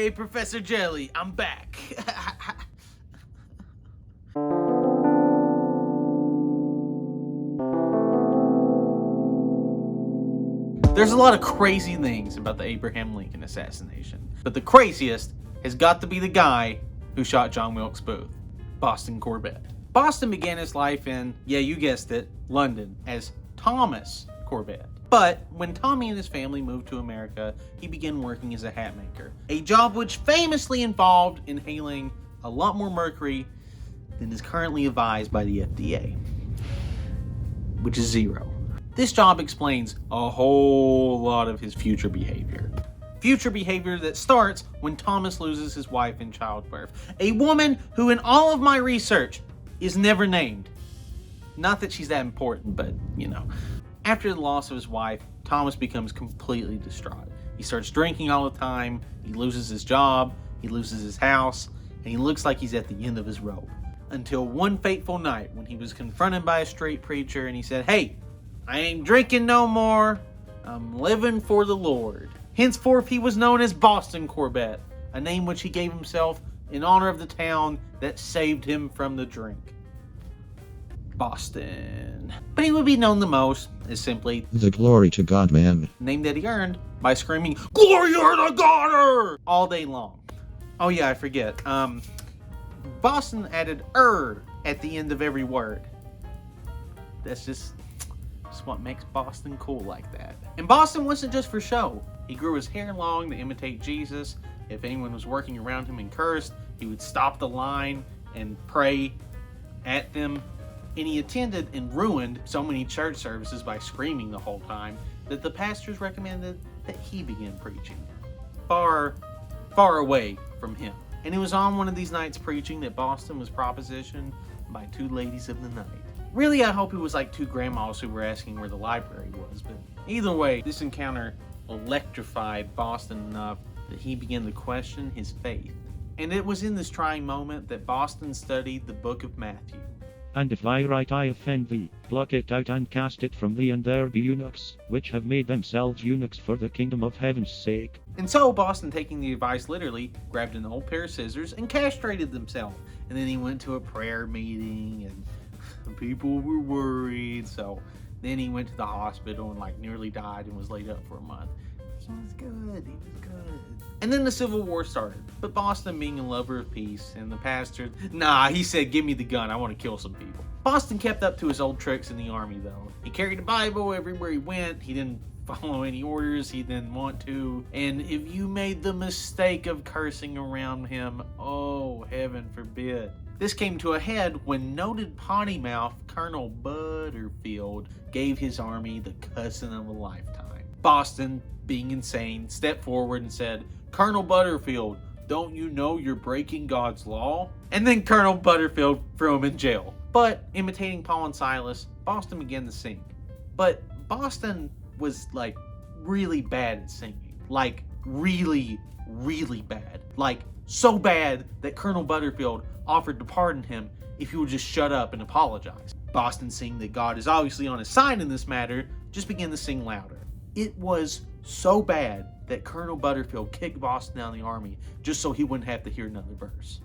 Hey, Professor Jelly, I'm back. There's a lot of crazy things about the Abraham Lincoln assassination, but the craziest has got to be the guy who shot John Wilkes Booth, Boston Corbett. Boston began his life in, yeah, you guessed it, London, as Thomas Corbett. But when Tommy and his family moved to America, he began working as a hat maker, a job which famously involved inhaling a lot more mercury than is currently advised by the FDA, which is 0. This job explains a whole lot of his future behavior. Future behavior that starts when Thomas loses his wife in childbirth. A woman who in all of my research is never named. Not that she's that important, but you know. After the loss of his wife, Thomas becomes completely distraught. He starts drinking all the time, he loses his job, he loses his house, and he looks like he's at the end of his rope. Until one fateful night when he was confronted by a street preacher and he said, "Hey, I ain't drinking no more, I'm living for the Lord." Henceforth he was known as Boston Corbett, a name which he gave himself in honor of the town that saved him from the drink. Boston. But he would be known the most as simply the Glory to God Man, name that he earned by screaming "Glory to God!" all day long. Oh yeah, I forget. Boston added at the end of every word. That's just what makes Boston cool like that. And Boston wasn't just for show. He grew his hair long to imitate Jesus. If anyone was working around him and cursed, he would stop the line and pray at them. And he attended and ruined so many church services by screaming the whole time that the pastors recommended that he begin preaching far, far away from him. And it was on one of these nights preaching that Boston was propositioned by 2 ladies of the night. Really, I hope it was like 2 grandmas who were asking where the library was, but either way, this encounter electrified Boston enough that he began to question his faith. And it was in this trying moment that Boston studied the book of Matthew. And if thy right eye offend thee, pluck it out and cast it from thee, and there be eunuchs, which have made themselves eunuchs for the kingdom of heaven's sake. And so Boston, taking the advice literally, grabbed an old pair of scissors and castrated himself. And then he went to a prayer meeting and people were worried, so then he went to the hospital and nearly died and was laid up for a month. He was good. And then the Civil War started, but Boston, being a lover of peace, and the pastor, he said, "Give me the gun, I want to kill some people." Boston kept up to his old tricks in the army though. He carried a Bible everywhere he went, he didn't follow any orders he didn't want to, and if you made the mistake of cursing around him, oh, heaven forbid. This came to a head when noted potty mouth Colonel Butterfield gave his army the cussing of a lifetime. Boston, being insane, stepped forward and said, "Colonel Butterfield, don't you know you're breaking God's law?" And then Colonel Butterfield threw him in jail. But imitating Paul and Silas, Boston began to sing. But Boston was really bad at singing. Really, really bad. So bad that Colonel Butterfield offered to pardon him if he would just shut up and apologize. Boston, seeing that God is obviously on his side in this matter, just began to sing louder. It was so bad that Colonel Butterfield kicked Boston out of the army just so he wouldn't have to hear another verse.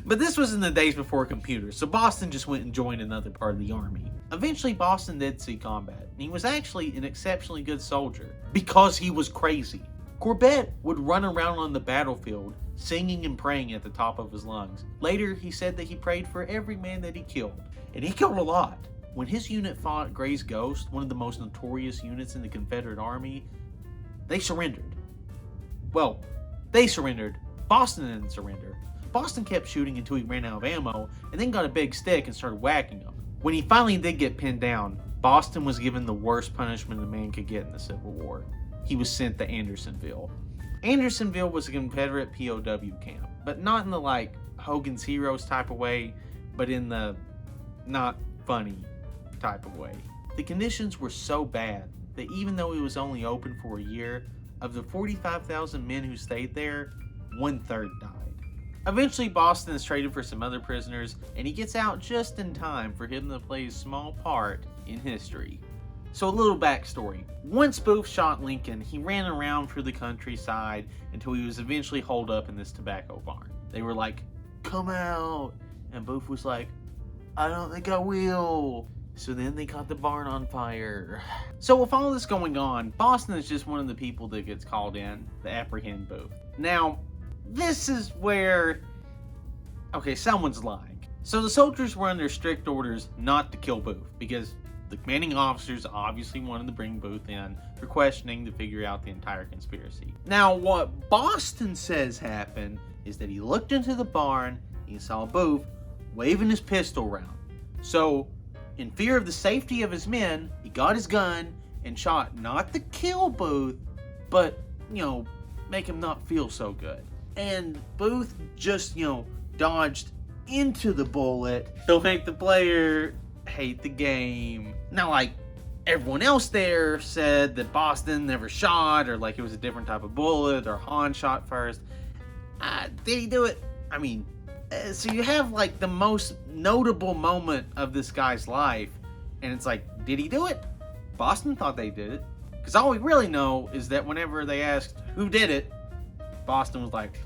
But this was in the days before computers, so Boston just went and joined another part of the army. Eventually, Boston did see combat, and he was actually an exceptionally good soldier because he was crazy. Corbett would run around on the battlefield, singing and praying at the top of his lungs. Later, he said that he prayed for every man that he killed, and he killed a lot. When his unit fought Gray's Ghost, one of the most notorious units in the Confederate Army, they surrendered. Well, they surrendered. Boston didn't surrender. Boston kept shooting until he ran out of ammo, and then got a big stick and started whacking them. When he finally did get pinned down, Boston was given the worst punishment a man could get in the Civil War. He was sent to Andersonville. Andersonville was a Confederate POW camp, but not in the Hogan's Heroes type of way, but in the not funny type of way. The conditions were so bad that even though it was only open for a year, of the 45,000 men who stayed there, 1/3 died. Eventually, Boston is traded for some other prisoners, and he gets out just in time for him to play a small part in history. So a little backstory. Once Booth shot Lincoln, he ran around through the countryside until he was eventually holed up in this tobacco barn. They were like, "Come out!" And Booth was like, "I don't think I will." So then they caught the barn on fire. So with all this going on, Boston is just one of the people that gets called in to apprehend Booth. Now, this is where, okay, someone's lying. So the soldiers were under strict orders not to kill Booth because the commanding officers obviously wanted to bring Booth in for questioning to figure out the entire conspiracy. Now, what Boston says happened is that he looked into the barn and he saw Booth waving his pistol around. So, in fear of the safety of his men, he got his gun and shot not to kill Booth, but, make him not feel so good. And Booth just, dodged into the bullet. He'll make the player hate the game. Now, like, everyone else there said that Boston never shot, or like it was a different type of bullet, or Han shot first. Did he do it? I mean, so you have like the most notable moment of this guy's life, and it's like, did he do it? Boston thought they did it. Because all we really know is that whenever they asked who did it, Boston was like,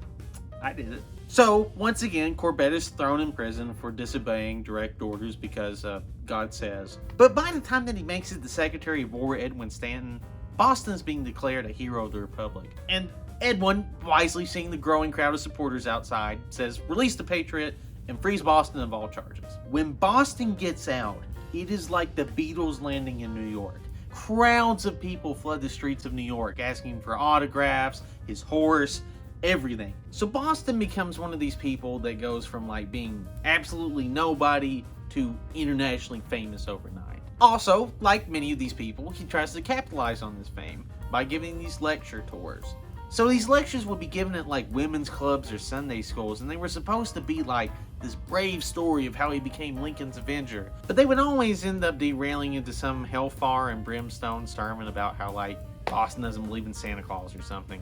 "I did it." So, once again, Corbett is thrown in prison for disobeying direct orders because God says. But by the time that he makes it the Secretary of War, Edwin Stanton, Boston is being declared a hero of the Republic. And Edwin, wisely seeing the growing crowd of supporters outside, says, "Release the Patriot and freeze Boston of all charges." When Boston gets out, it is like the Beatles landing in New York. Crowds of people flood the streets of New York, asking for autographs, his horse, everything. So Boston becomes one of these people that goes from like being absolutely nobody to internationally famous overnight. Also, like many of these people, he tries to capitalize on this fame by giving these lecture tours. So these lectures would be given at like women's clubs or Sunday schools, and they were supposed to be like this brave story of how he became Lincoln's Avenger. But they would always end up derailing into some hellfire and brimstone sermon about how like Boston doesn't believe in Santa Claus or something.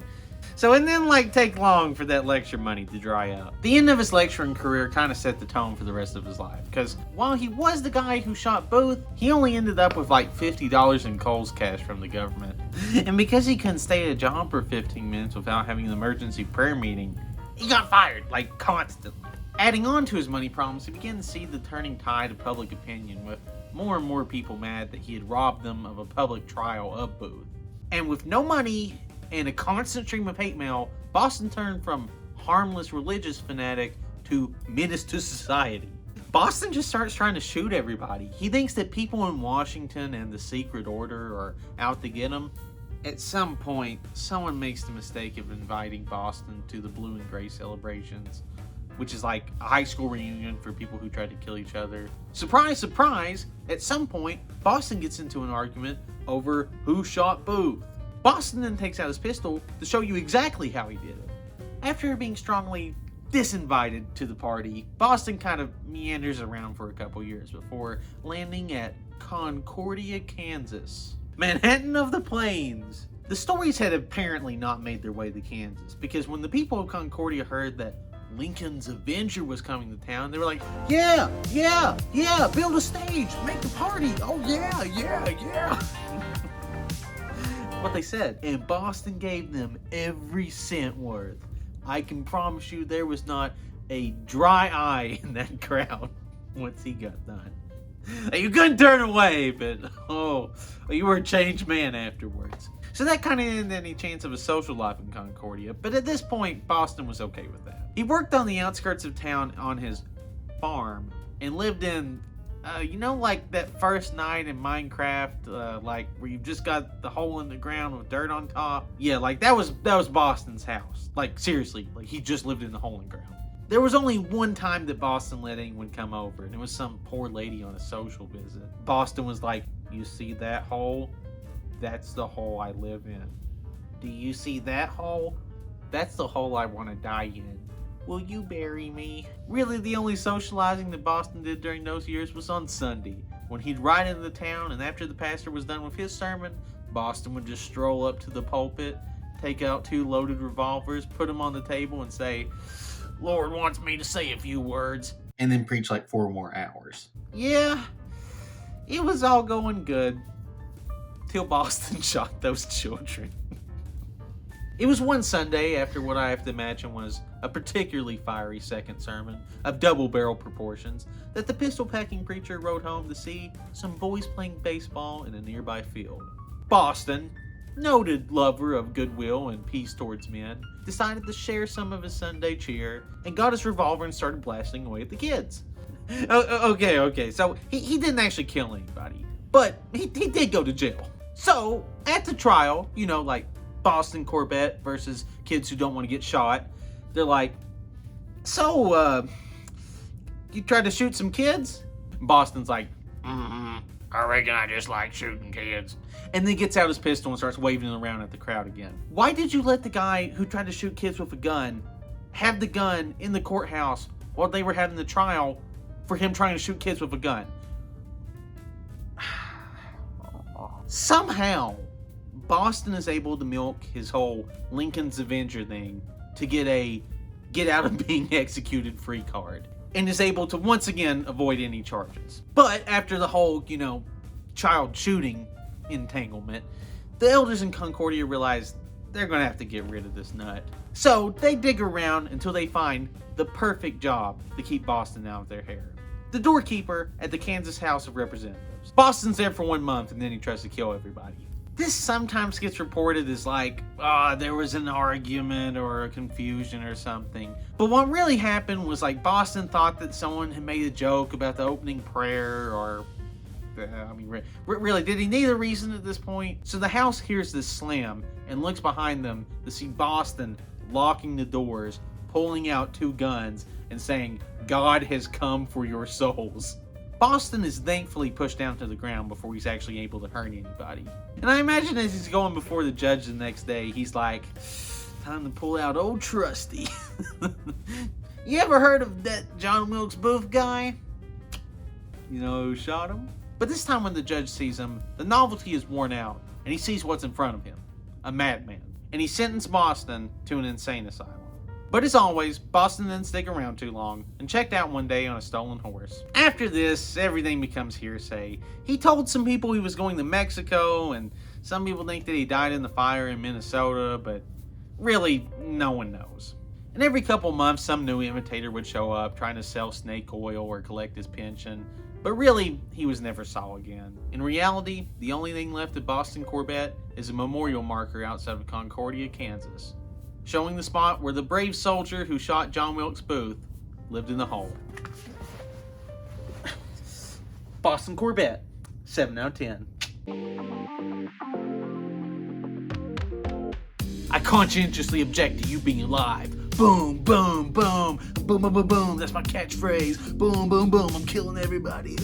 So it didn't like take long for that lecture money to dry up. The end of his lecturing career kind of set the tone for the rest of his life, because while he was the guy who shot Booth, he only ended up with like $50 in Coles cash from the government. And because he couldn't stay at a job for 15 minutes without having an emergency prayer meeting, he got fired, like constantly. Adding on to his money problems, he began to see the turning tide of public opinion, with more and more people mad that he had robbed them of a public trial of Booth. And with no money and a constant stream of hate mail, Boston turned from harmless religious fanatic to menace to society. Boston just starts trying to shoot everybody. He thinks that people in Washington and the secret order are out to get him. At some point, someone makes the mistake of inviting Boston to the blue and gray celebrations, which is like a high school reunion for people who tried to kill each other. Surprise, surprise, at some point, Boston gets into an argument over who shot Booth. Boston then takes out his pistol to show you exactly how he did it. After being strongly disinvited to the party, Boston kind of meanders around for a couple years before landing at Concordia, Kansas. Manhattan of the Plains. The stories had apparently not made their way to Kansas, because when the people of Concordia heard that Lincoln's Avenger was coming to town, they were like, yeah, build a stage, make a party, oh yeah. What they said, and Boston gave them every cent worth. I can promise you there was not a dry eye in that crowd once he got done. You couldn't turn away, but you were a changed man afterwards. So that kind of ended any chance of a social life in Concordia, but at this point, Boston was okay with that. He worked on the outskirts of town on his farm and lived in, like that first night in Minecraft, like where you've just got the hole in the ground with dirt on top? Yeah, like that was Boston's house. Like seriously, like he just lived in the hole in the ground. There was only one time that Boston let anyone come over, and it was some poor lady on a social visit. Boston was like, "You see that hole? That's the hole I live in. Do you see that hole? That's the hole I want to die in. Will you bury me?" Really, the only socializing that Boston did during those years was on Sunday, when he'd ride into the town, and after the pastor was done with his sermon, Boston would just stroll up to the pulpit, take out 2 loaded revolvers, put them on the table, and say, "Lord wants me to say a few words," and then preach like 4 more hours. Yeah, it was all going good till Boston shot those children. It was one Sunday after what I have to imagine was a particularly fiery second sermon of double-barrel proportions that the pistol-packing preacher rode home to see some boys playing baseball in a nearby field. Boston, noted lover of goodwill and peace towards men, decided to share some of his Sunday cheer and got his revolver and started blasting away at the kids. Okay, so he didn't actually kill anybody, but he did go to jail. So, at the trial, like Boston Corbett versus kids who don't want to get shot, they're like, so, you tried to shoot some kids? Boston's like, I reckon I just like shooting kids. And then gets out his pistol and starts waving it around at the crowd again. Why did you let the guy who tried to shoot kids with a gun have the gun in the courthouse while they were having the trial for him trying to shoot kids with a gun? Somehow, Boston is able to milk his whole Lincoln's Avenger thing to get a get out of being executed free card, and is able to once again avoid any charges. But after the whole, child shooting entanglement, the elders in Concordia realize they're going to have to get rid of this nut. So they dig around until they find the perfect job to keep Boston out of their hair. The doorkeeper at the Kansas House of Representatives. Boston's there for 1 month and then he tries to kill everybody. This sometimes gets reported as like, there was an argument or a confusion or something. But what really happened was like Boston thought that someone had made a joke about the opening prayer or, really, did he need a reason at this point? So the house hears this slam and looks behind them to see Boston locking the doors, pulling out 2 guns and saying, God has come for your souls. Boston is thankfully pushed down to the ground before he's actually able to hurt anybody. And I imagine as he's going before the judge the next day, he's like, time to pull out old Trusty. You ever heard of that John Wilkes Booth guy? You know who shot him? But this time when the judge sees him, the novelty is worn out, and he sees what's in front of him, a madman. And he sentenced Boston to an insane asylum. But as always, Boston didn't stick around too long and checked out one day on a stolen horse. After this, everything becomes hearsay. He told some people he was going to Mexico, and some people think that he died in the fire in Minnesota, but really, no one knows. And every couple months, some new imitator would show up trying to sell snake oil or collect his pension, but really, he was never saw again. In reality, the only thing left of Boston Corbett is a memorial marker outside of Concordia, Kansas, showing the spot where the brave soldier who shot John Wilkes Booth lived in the hole. Boston Corbett, 7 out of 10. I conscientiously object to you being alive. Boom, boom, boom, boom, boom, boom, boom. That's my catchphrase. Boom, boom, boom. I'm killing everybody.